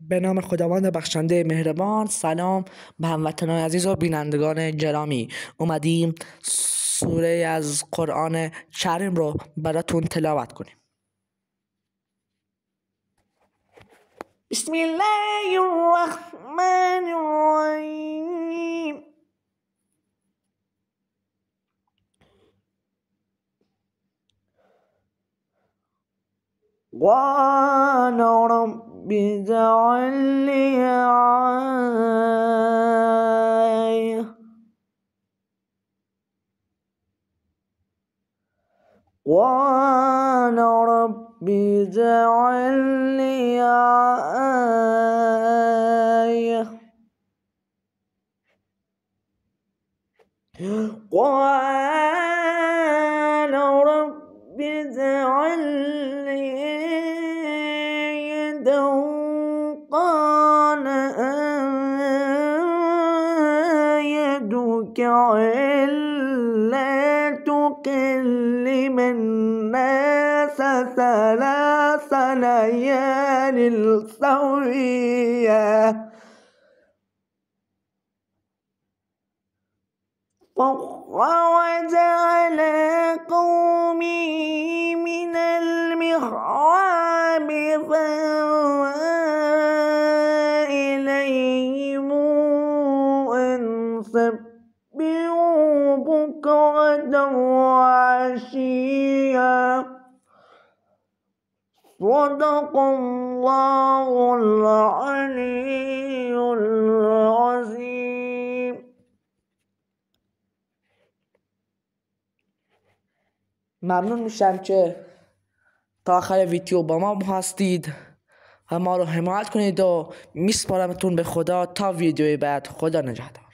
به نام خداوند بخشنده مهربان. سلام به هموطنان عزیز و بینندگان گرامی. اومدیم سوره از قرآن کریم رو براتون تلاوت کنیم. بسم الله الرحمن الرحیم. قال رب اجعل لي آية قال رب اجعل لي آية قال رب اجعل لي يدا قال يدك ألا تكلم الناس ثلاث ليال سويا فخرج على قومه من المحراب فأوى إليهم أن سبحوا بكرة وعشيا. صدق الله العلي العظيم. ممنون میشم که تا آخر ویدیو با ما هستید و ما رو حمایت کنید و میسپارمتون به خدا تا ویدیوی بعد. خدا نگهدار.